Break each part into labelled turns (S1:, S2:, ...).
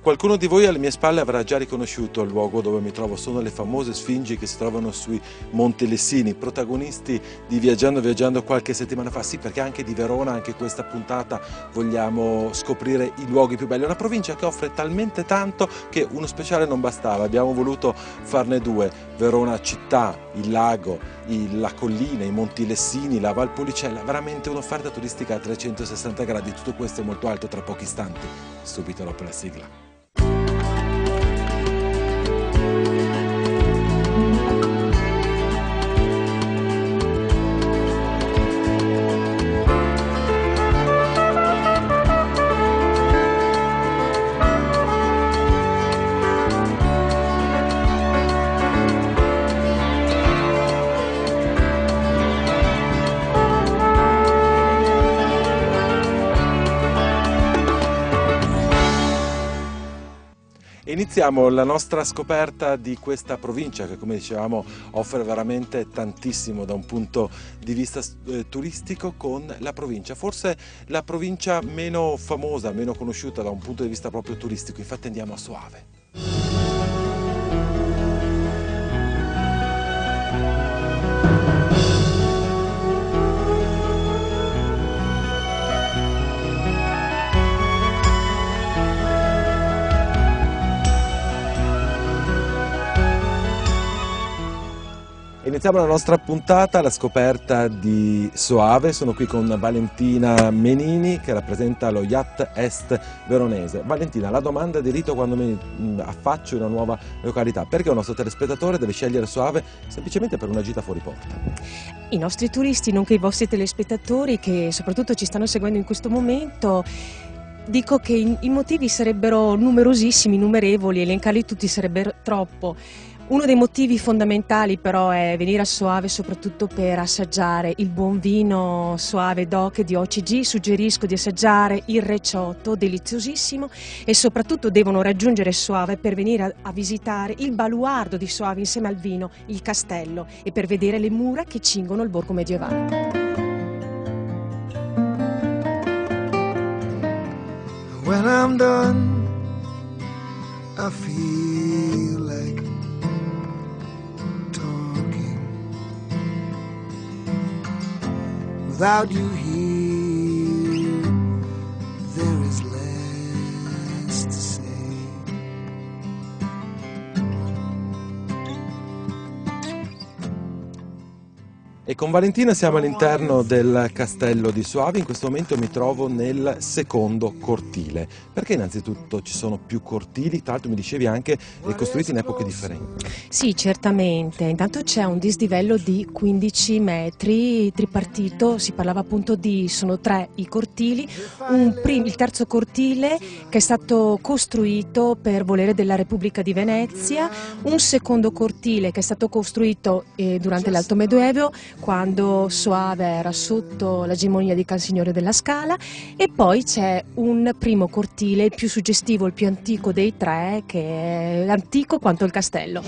S1: Qualcuno di voi alle mie spalle avrà già riconosciuto il luogo dove mi trovo. Sono le famose Sfingi che si trovano sui Monti Lessini, protagonisti di Viaggiando qualche settimana fa. Sì, perché anche di Verona, anche questa puntata, vogliamo scoprire i luoghi più belli. È una provincia che offre talmente tanto che uno speciale non bastava, abbiamo voluto farne due: Verona città, il lago, la collina, i Monti Lessini, la Valpolicella. Veramente un'offerta turistica a 360 gradi. Tutto questo è molto alto tra pochi istanti, subito dopo la sigla. Iniziamo la nostra scoperta di questa provincia che, come dicevamo, offre veramente tantissimo da un punto di vista turistico, con la provincia, forse la provincia meno famosa, meno conosciuta da un punto di vista proprio turistico. Infatti andiamo a Soave. Iniziamo la nostra puntata, la scoperta di Soave. Sono qui con Valentina Menini, che rappresenta lo Yacht Est veronese. Valentina, la domanda di rito quando mi affaccio in una nuova località: perché un nostro telespettatore deve scegliere Soave semplicemente per una gita fuori porta?
S2: I nostri turisti, nonché i vostri telespettatori, che soprattutto ci stanno seguendo in questo momento, dico che i motivi sarebbero numerosissimi, innumerevoli, elencarli tutti sarebbero troppo. Uno dei motivi fondamentali però è venire a Soave soprattutto per assaggiare il buon vino Soave DOC di OCG. Suggerisco di assaggiare il Recioto, deliziosissimo, e soprattutto devono raggiungere Soave per venire a visitare il baluardo di Soave insieme al vino, il castello, e per vedere le mura che cingono il borgo medievale.
S3: When I'm done, I feel like without you here, there is less to say.
S1: E con Valentina siamo all'interno del castello di Soave. In questo momento mi trovo nel secondo cortile. Perché innanzitutto ci sono più cortili? Tra l'altro mi dicevi anche costruiti in epoche differenti.
S2: Sì, certamente. Intanto c'è un dislivello di 15 metri tripartito, si parlava appunto sono 3 i cortili, il terzo cortile che è stato costruito per volere della Repubblica di Venezia, un secondo cortile che è stato costruito durante l'Alto Medioevo, quando Soave era sotto l'egemonia di Cansignore della Scala, e poi c'è un primo cortile, il più suggestivo, il più antico dei 3, che è antico quanto il castello.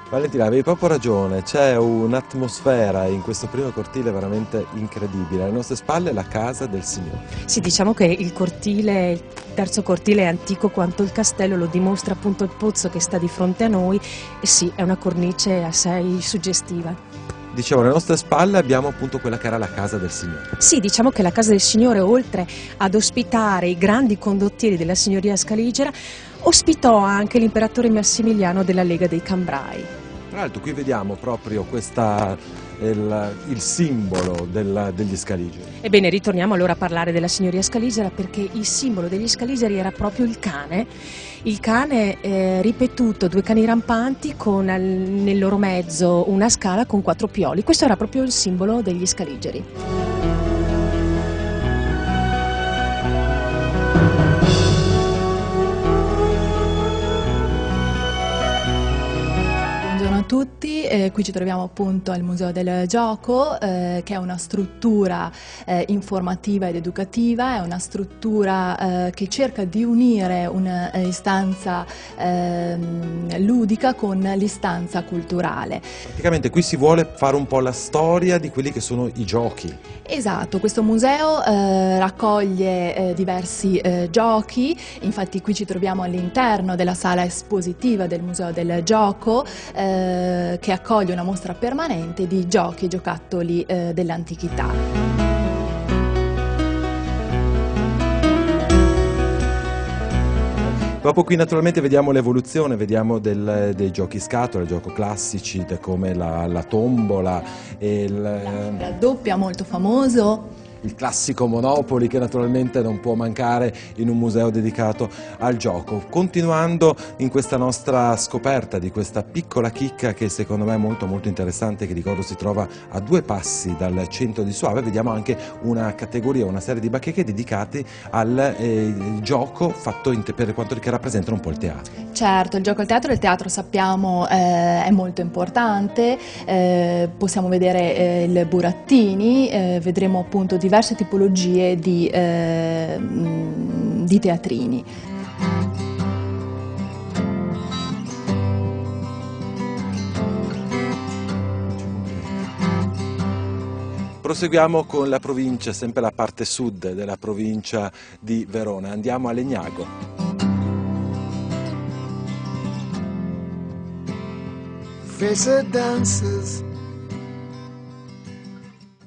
S1: Valentina, avevi proprio ragione, c'è un'atmosfera in questo primo cortile veramente incredibile. Alle nostre spalle la casa del Signore.
S2: Sì, diciamo che il terzo cortile è antico quanto il castello, lo dimostra appunto il pozzo che sta di fronte a noi, e sì, è una cornice assai suggestiva.
S1: Dicevo, alle nostre spalle abbiamo appunto quella che era la casa del Signore.
S2: Sì, diciamo che la casa del Signore, oltre ad ospitare i grandi condottieri della signoria scaligera, ospitò anche l'imperatore Massimiliano della Lega dei Cambrai.
S1: Tra l'altro qui vediamo proprio il simbolo degli Scaligeri.
S2: Ebbene, ritorniamo allora a parlare della signoria scaligera, perché il simbolo degli Scaligeri era proprio il cane ripetuto, 2 cani rampanti con nel loro mezzo una scala con 4 pioli. Questo era proprio il simbolo degli Scaligeri.
S4: Buongiorno a tutti. tutti, qui ci troviamo appunto al Museo del Gioco, che è una struttura informativa ed educativa, è una struttura che cerca di unire un'istanza ludica con l'istanza culturale.
S1: Praticamente qui si vuole fare un po' la storia di quelli che sono i giochi.
S4: Esatto, questo museo raccoglie diversi giochi, infatti qui ci troviamo all'interno della sala espositiva del Museo del Gioco, che accoglie una mostra permanente di giochi e giocattoli dell'antichità.
S1: Dopo qui naturalmente vediamo l'evoluzione, vediamo dei giochi scatola, giochi classici come la tombola e
S4: La doppia molto famoso.
S1: il classico Monopoli, che naturalmente non può mancare in un museo dedicato al gioco. Continuando in questa nostra scoperta di questa piccola chicca che secondo me è molto molto interessante, che ricordo si trova a 2 passi dal centro di Soave, vediamo anche una categoria, una serie di bacheche dedicate al gioco fatto per quanto che rappresentano un po' il teatro.
S4: Certo, il gioco al teatro, il teatro sappiamo è molto importante, possiamo vedere il burattini, vedremo appunto diverse tipologie di teatrini.
S1: Proseguiamo con la provincia, sempre la parte sud della provincia di Verona. Andiamo a Legnago.
S3: Faced dances.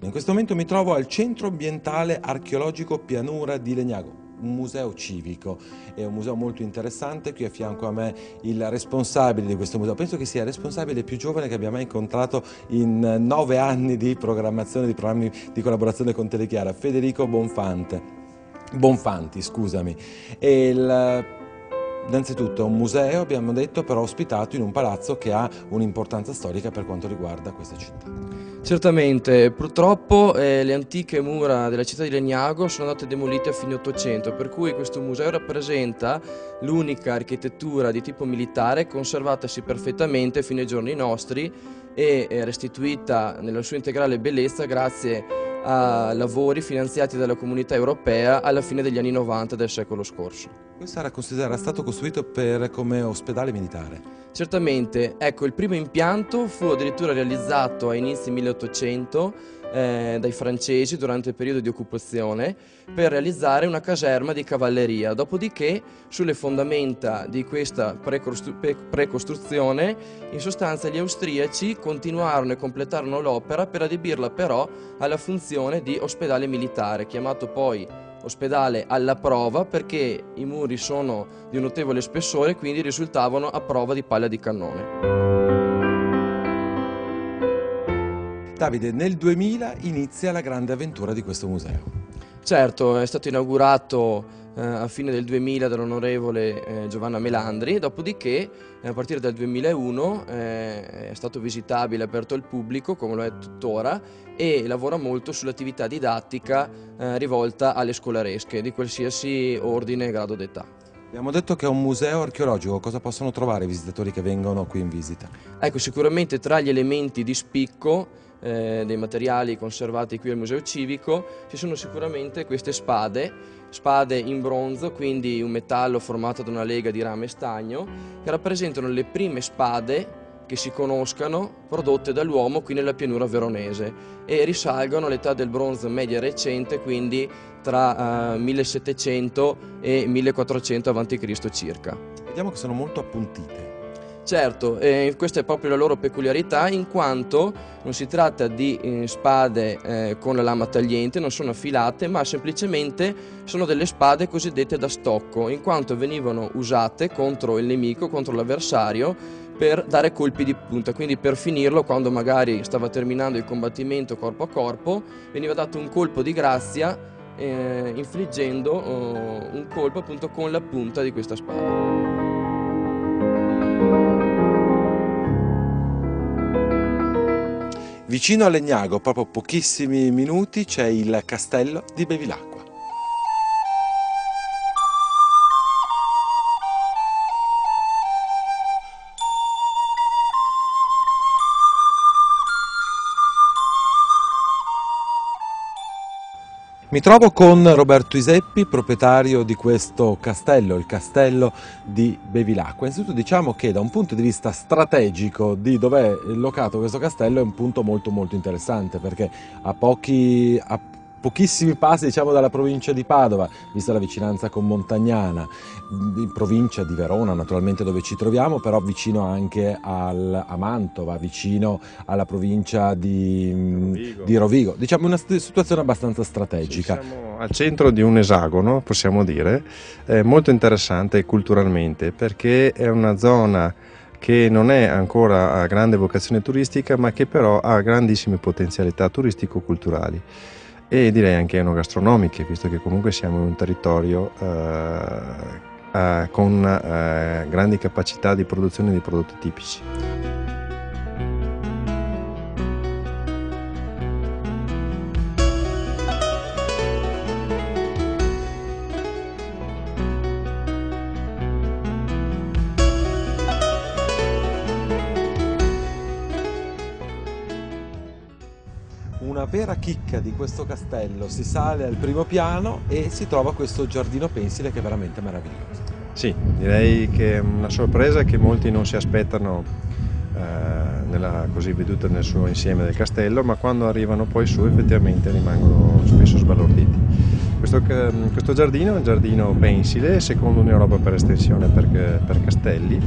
S1: In questo momento mi trovo al Centro Ambientale Archeologico Pianura di Legnago, un museo civico, è un museo molto interessante. Qui a fianco a me il responsabile di questo museo, penso che sia il responsabile più giovane che abbia mai incontrato in 9 anni di programmazione di programmi di collaborazione con Telechiara, Federico Bonfanti, scusami. Innanzitutto è un museo, abbiamo detto, però ospitato in un palazzo che ha un'importanza storica per quanto riguarda questa città.
S5: Certamente, purtroppo le antiche mura della città di Legnago sono andate demolite a fine Ottocento, per cui questo museo rappresenta l'unica architettura di tipo militare conservatasi perfettamente fino ai giorni nostri e restituita nella sua integrale bellezza grazie a lavori finanziati dalla Comunità Europea alla fine degli anni 90 del secolo scorso.
S1: Questo era stato costruito come ospedale militare.
S5: Certamente, ecco, il primo impianto fu addirittura realizzato a inizi 1800 dai francesi durante il periodo di occupazione per realizzare una caserma di cavalleria. Dopodiché, sulle fondamenta di questa precostruzione, in sostanza gli austriaci continuarono e completarono l'opera per adibirla però alla funzione di ospedale militare, chiamato poi ospedale alla prova perché i muri sono di un notevole spessore e quindi risultavano a prova di palla di cannone.
S1: Davide, nel 2000 inizia la grande avventura di questo museo.
S5: Certo, è stato inaugurato a fine del 2000 dall'onorevole Giovanna Melandri, dopodiché a partire dal 2001 è stato visitabile, aperto al pubblico come lo è tuttora e lavora molto sull'attività didattica rivolta alle scolaresche di qualsiasi ordine e grado d'età.
S1: Abbiamo detto che è un museo archeologico, cosa possono trovare i visitatori che vengono qui in visita?
S5: Ecco, sicuramente tra gli elementi di spicco dei materiali conservati qui al Museo Civico ci sono sicuramente queste spade in bronzo, quindi un metallo formato da una lega di rame e stagno, che rappresentano le prime spade che si conoscano prodotte dall'uomo qui nella pianura veronese e risalgono all'età del bronzo media recente, quindi tra 1700 e 1400 a.C. circa.
S1: Vediamo che sono molto appuntite.
S5: Certo, questa è proprio la loro peculiarità in quanto non si tratta di spade con la lama tagliente, non sono affilate, ma semplicemente sono delle spade cosiddette da stocco, in quanto venivano usate contro il nemico, contro l'avversario, per dare colpi di punta, quindi per finirlo quando magari stava terminando il combattimento corpo a corpo, veniva dato un colpo di grazia infliggendo un colpo appunto con la punta di questa spada.
S1: Vicino a Legnago, proprio pochissimi minuti, c'è il castello di Bevilacqua. Mi trovo con Roberto Iseppi, proprietario di questo castello, il castello di Bevilacqua. Innanzitutto diciamo che da un punto di vista strategico di dove è locato questo castello è un punto molto interessante, perché a pochissimi passi, diciamo, dalla provincia di Padova, vista la vicinanza con Montagnana, in provincia di Verona naturalmente dove ci troviamo, però vicino anche a Mantova, vicino alla provincia di Rovigo. Diciamo una situazione abbastanza strategica.
S6: Sì, siamo al centro di un esagono, possiamo dire, molto interessante culturalmente, perché è una zona che non è ancora a grande vocazione turistica, ma che però ha grandissime potenzialità turistico-culturali. E direi anche enogastronomiche, visto che comunque siamo in un territorio con grandi capacità di produzione di prodotti tipici.
S1: Una vera chicca di questo castello: si sale al primo piano e si trova questo giardino pensile che è veramente meraviglioso.
S6: Sì, direi che è una sorpresa che molti non si aspettano così veduta nel suo insieme del castello, ma quando arrivano poi su effettivamente rimangono spesso sbalorditi. Questo giardino è un giardino pensile, secondo in Europa per estensione per castelli,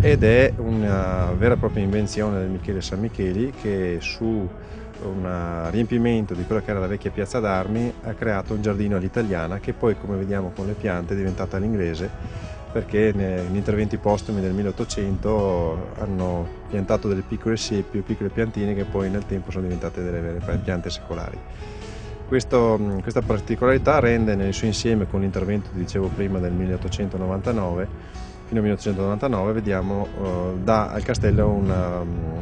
S6: ed è una vera e propria invenzione del Michele San Micheli, che su un riempimento di quella che era la vecchia piazza d'armi ha creato un giardino all'italiana, che poi, come vediamo con le piante, è diventata all'inglese, perché negli interventi postumi del 1800 hanno piantato delle piccole siepi, piccole piantine, che poi nel tempo sono diventate delle vere e proprie piante secolari. Questa particolarità rende nel suo insieme, con l'intervento, dicevo prima, del 1899 fino al 1899, vediamo, dà al castello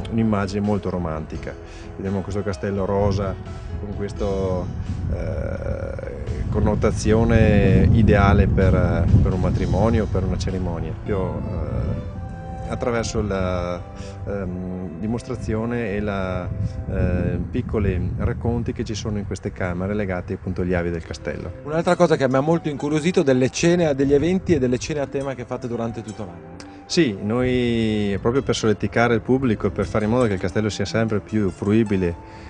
S6: un'immagine molto romantica. Vediamo questo castello rosa con questa connotazione ideale per un matrimonio, per una cerimonia, attraverso la dimostrazione e piccoli racconti che ci sono in queste camere legate appunto agli avi del castello.
S1: Un'altra cosa che mi ha molto incuriosito, delle cene, degli eventi e delle cene a tema che fate durante tutto l'anno.
S6: Sì, noi proprio per solleticare il pubblico, per fare in modo che il castello sia sempre più fruibile,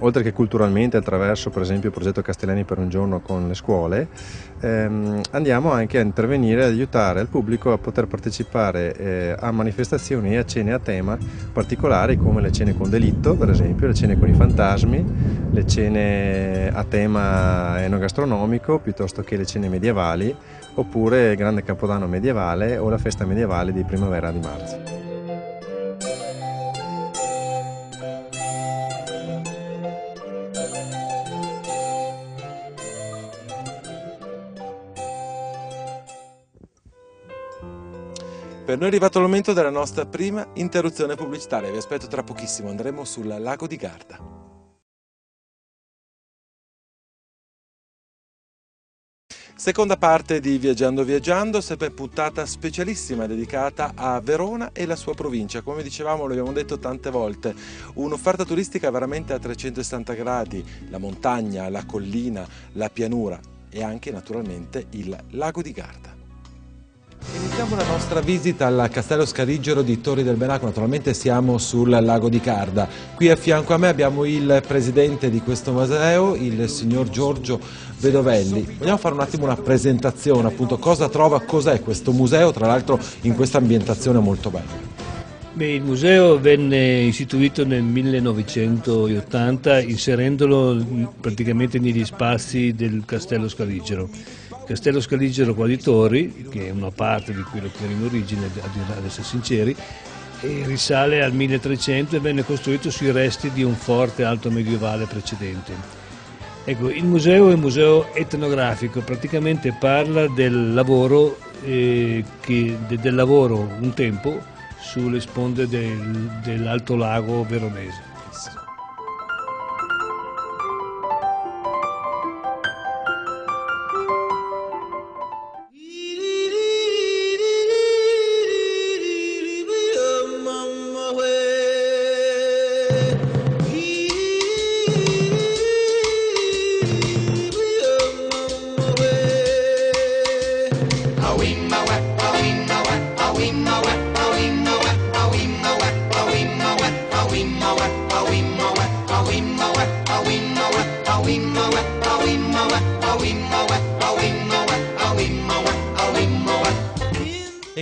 S6: oltre che culturalmente, attraverso per esempio il progetto Castellani per un giorno con le scuole, andiamo anche a intervenire e aiutare il pubblico a poter partecipare a manifestazioni e a cene a tema particolari, come le cene con delitto, per esempio, le cene con i fantasmi, le cene a tema enogastronomico, piuttosto che le cene medievali, oppure il grande capodanno medievale o la festa medievale di primavera di marzo.
S1: Per noi è arrivato il momento della nostra prima interruzione pubblicitaria. Vi aspetto tra pochissimo, andremo sul lago di Garda. Seconda parte di Viaggiando, sempre puntata specialissima dedicata a Verona e la sua provincia. Come dicevamo, lo abbiamo detto tante volte, un'offerta turistica veramente a 360 gradi, la montagna, la collina, la pianura e anche naturalmente il lago di Garda. Iniziamo la nostra visita al Castello Scaligero di Torri del Benaco. Naturalmente siamo sul lago di Garda. Qui a fianco a me abbiamo il presidente di questo museo, il signor Giorgio Vedovelli. Vogliamo fare un attimo una presentazione, appunto, cos'è questo museo, tra l'altro in questa ambientazione molto bella.
S7: Beh, il museo venne istituito nel 1980, inserendolo praticamente negli spazi del Castello Scaligero. Castello Scaligero qua di Torri, che è una parte di quello che era in origine, ad essere sinceri, e risale al 1300 e venne costruito sui resti di un forte alto medievale precedente. Ecco, il museo è un museo etnografico, praticamente parla del lavoro, del lavoro un tempo sulle sponde dell'Alto Lago veronese.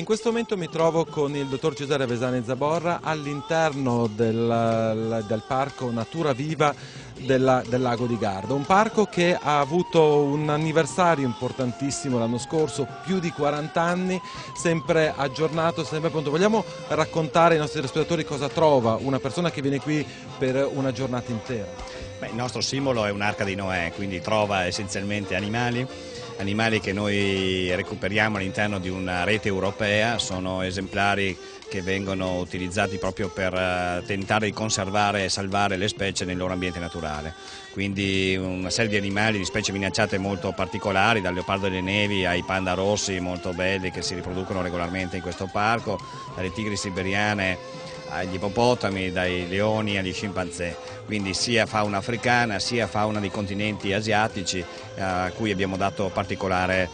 S1: questo momento mi trovo con il dottor Cesare Vesani Zaborra all'interno del parco Natura Viva del Lago di Garda, un parco che ha avuto un anniversario importantissimo l'anno scorso, più di 40 anni, sempre aggiornato, sempre pronto. Vogliamo raccontare ai nostri spettatori cosa trova una persona che viene qui per una giornata intera?
S8: Beh, il nostro simbolo è un'arca di Noè, quindi trova essenzialmente animali che noi recuperiamo all'interno di una rete europea, sono esemplari che vengono utilizzati proprio per tentare di conservare e salvare le specie nel loro ambiente naturale. Quindi una serie di animali, di specie minacciate molto particolari, dal leopardo delle nevi ai panda rossi molto belli che si riproducono regolarmente in questo parco, dalle tigri siberiane agli ippopotami, dai leoni agli scimpanzé, quindi sia fauna africana sia fauna dei continenti asiatici a cui abbiamo dato particolare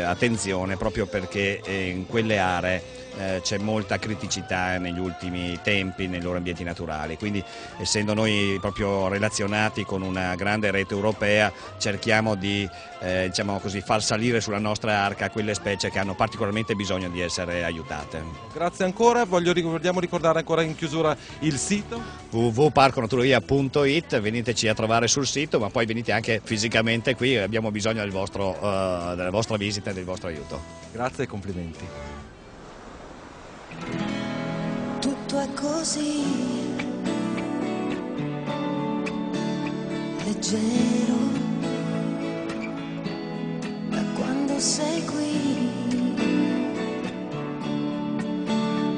S8: attenzione proprio perché in quelle aree c'è molta criticità negli ultimi tempi nei loro ambienti naturali, quindi essendo noi proprio relazionati con una grande rete europea cerchiamo di diciamo così, far salire sulla nostra arca quelle specie che hanno particolarmente bisogno di essere aiutate.
S1: Grazie ancora, vogliamo ricordare ancora in chiusura il sito?
S8: www.parconaturavia.it, veniteci a trovare sul sito, ma poi venite anche fisicamente qui, abbiamo bisogno della vostra visita e del vostro aiuto.
S1: Grazie e complimenti.
S9: Tutto è così leggero da quando sei qui,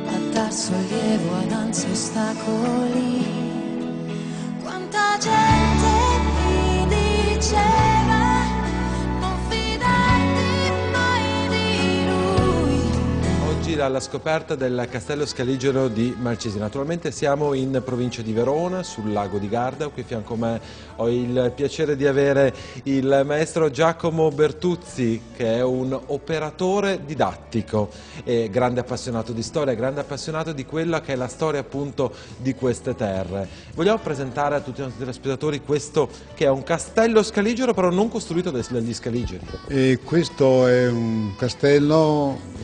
S9: a dar sollievo ad anzi ostacoli. Quanta gente mi diceva non fidarti mai di lui.
S1: Oggi alla scoperta del Castello Scaligero di Malcesine. Naturalmente siamo in provincia di Verona, sul lago di Garda. Qui a fianco a me ho il piacere di avere il maestro Giacomo Bertuzzi, che è un operatore didattico e grande appassionato di storia, grande appassionato di quella che è la storia appunto di queste terre. Vogliamo presentare a tutti i nostri telespettatori questo che è un castello scaligero, però non costruito dagli scaligeri.
S10: E questo è un castello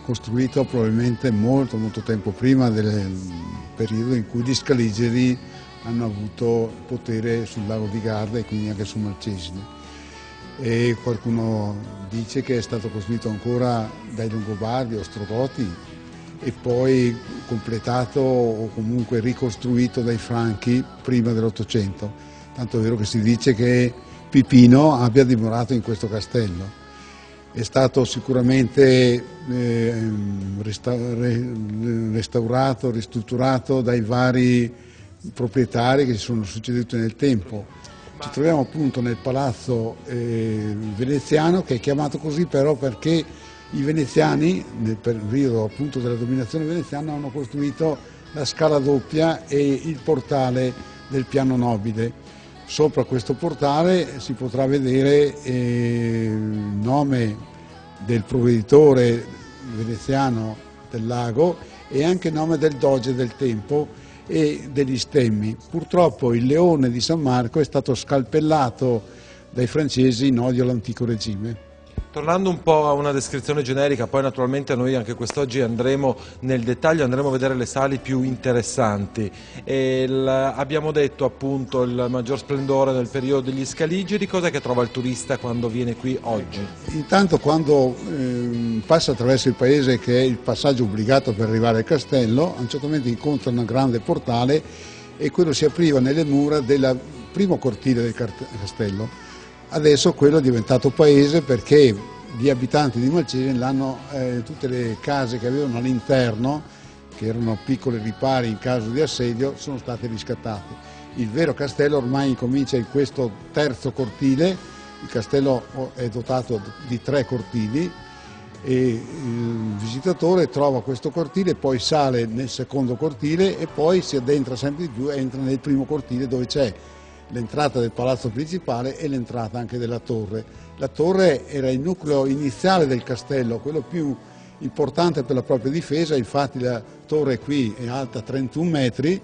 S10: costruito probabilmente molto tempo prima del periodo in cui gli scaligeri hanno avuto potere sul lago di Garda e quindi anche su Malcesine. E qualcuno dice che è stato costruito ancora dai Longobardi, Ostrogoti e poi completato o comunque ricostruito dai Franchi prima dell'Ottocento. Tanto è vero che si dice che Pipino abbia dimorato in questo castello. È stato sicuramente restaurato, ristrutturato dai vari proprietari che si sono succeduti nel tempo. Ci troviamo appunto nel palazzo veneziano, che è chiamato così però perché i veneziani nel periodo appunto della dominazione veneziana hanno costruito la scala doppia e il portale del piano nobile. Sopra questo portale si potrà vedere il nome del provveditore veneziano del lago e anche il nome del doge del tempo e degli stemmi. Purtroppo il leone di San Marco è stato scalpellato dai francesi in odio all'antico regime.
S1: Tornando un po' a una descrizione generica, poi naturalmente noi anche quest'oggi andremo nel dettaglio, andremo a vedere le sale più interessanti. Abbiamo detto appunto il maggior splendore nel periodo degli scaligeri. Cos'è che trova il turista quando viene qui oggi?
S10: Intanto quando passa attraverso il paese, che è il passaggio obbligato per arrivare al castello, a un certo momento incontra un grande portale e quello si apriva nelle mura del primo cortile del castello. Adesso quello è diventato paese perché gli abitanti di Malcesine tutte le case che avevano all'interno, che erano piccoli ripari in caso di assedio, sono state riscattate. Il vero castello ormai incomincia in questo terzo cortile. Il castello è dotato di 3 cortili e il visitatore trova questo cortile, poi sale nel secondo cortile e poi si addentra sempre di più e entra nel primo cortile dove c'è l'entrata del palazzo principale e l'entrata anche della torre. La torre era il nucleo iniziale del castello, quello più importante per la propria difesa, infatti la torre qui è alta 31 metri,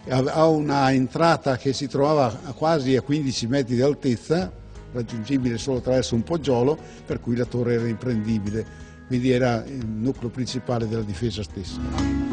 S10: ha una entrata che si trovava quasi a 15 metri di altezza, raggiungibile solo attraverso un poggiolo, per cui la torre era imprendibile. quindi era il nucleo principale della difesa stessa.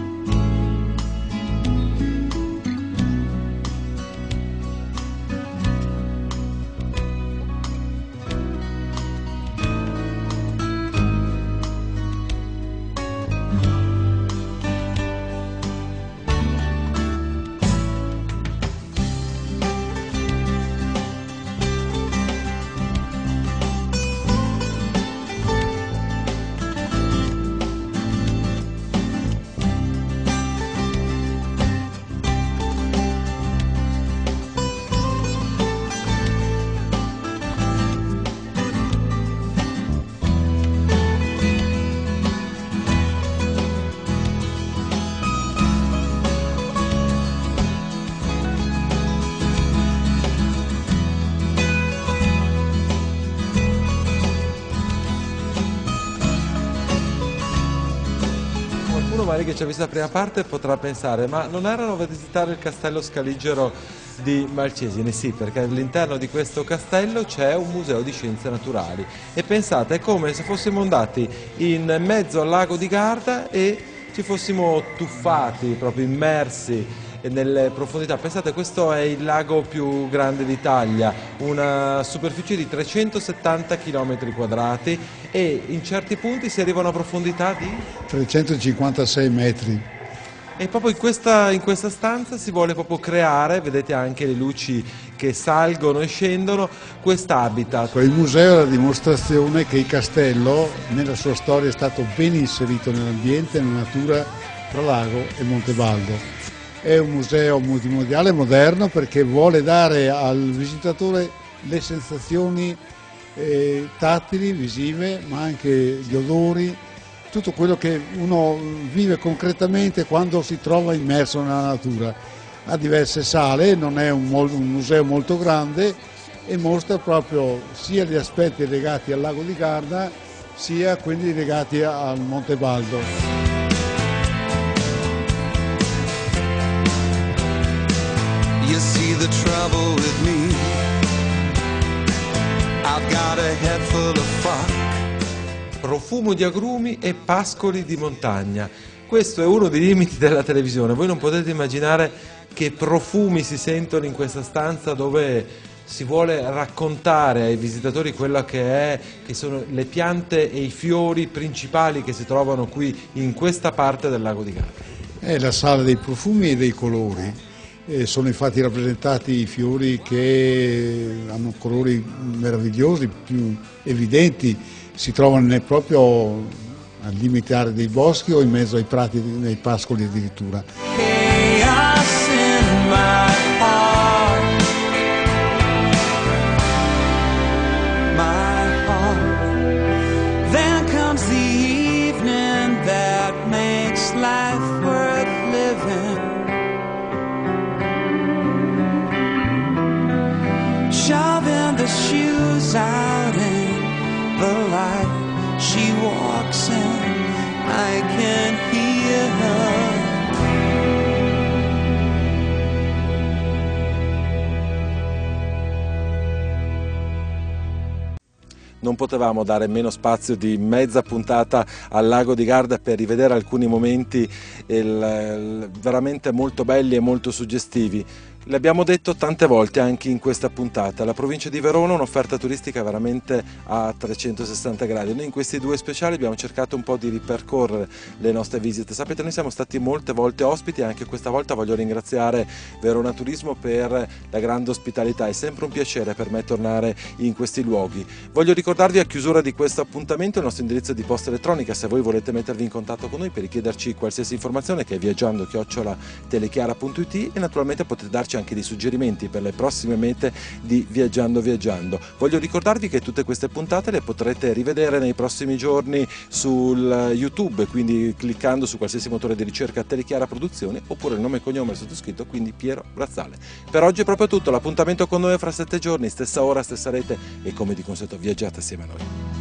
S1: Magari che ci ha visto la prima parte potrà pensare, ma non erano a visitare il castello scaligero di Malcesine? Sì, perché all'interno di questo castello c'è un museo di scienze naturali e pensate, è come se fossimo andati in mezzo al lago di Garda e ci fossimo tuffati, proprio immersi nelle profondità. Pensate, questo è il lago più grande d'Italia, una superficie di 370 km quadrati e in certi punti si arriva a una profondità di
S10: 356 metri.
S1: E proprio in questa stanza si vuole proprio creare, vedete anche le luci che salgono e scendono, quest'habitat.
S10: Il museo è la dimostrazione che il castello nella sua storia è stato ben inserito nell'ambiente, nella natura tra lago e Montebaldo. È un museo multimediale moderno perché vuole dare al visitatore le sensazioni tattili, visive, ma anche gli odori, tutto quello che uno vive concretamente quando si trova immerso nella natura. Ha diverse sale, non è un museo molto grande e mostra proprio sia gli aspetti legati al lago di Garda sia quelli legati al Montebaldo.
S11: You see the trouble with me, I've got a head full of fuck.
S1: Profumo di agrumi e pascoli di montagna. Questo è uno dei limiti della televisione. Voi non potete immaginare che profumi si sentono in questa stanza dove si vuole raccontare ai visitatori quello che sono le piante e i fiori principali che si trovano qui in questa parte del lago di Garda.
S10: È la sala dei profumi e dei colori. Sono infatti rappresentati i fiori che hanno colori meravigliosi, più evidenti, si trovano proprio al limite dei boschi o in mezzo ai prati, nei pascoli addirittura.
S11: Chaos in my heart, my heart. Then comes the evening that makes life worth living. Shoving the shoes out in the light she walks in, I can hear her.
S1: Non potevamo dare meno spazio di mezza puntata al lago di Garda per rivedere alcuni momenti veramente molto belli e molto suggestivi. L'abbiamo detto tante volte anche in questa puntata, la provincia di Verona ha un'offerta turistica veramente a 360 gradi. Noi in questi due speciali abbiamo cercato un po' di ripercorrere le nostre visite. Sapete, noi siamo stati molte volte ospiti e anche questa volta voglio ringraziare Verona Turismo per la grande ospitalità. È sempre un piacere per me tornare in questi luoghi. Voglio ricordarvi a chiusura di questo appuntamento il nostro indirizzo di posta elettronica se voi volete mettervi in contatto con noi per richiederci qualsiasi informazione, che è viaggiando@telechiara.it, e naturalmente potete darci anche dei suggerimenti per le prossime mete di Viaggiando Viaggiando. Voglio ricordarvi che tutte queste puntate le potrete rivedere nei prossimi giorni sul YouTube, quindi cliccando su qualsiasi motore di ricerca Telechiara Produzioni oppure il nome e cognome del sottoscritto, quindi Piero Brazzale. Per oggi è proprio tutto, l'appuntamento con noi è fra 7 giorni, stessa ora, stessa rete, e come di consueto viaggiate assieme a noi.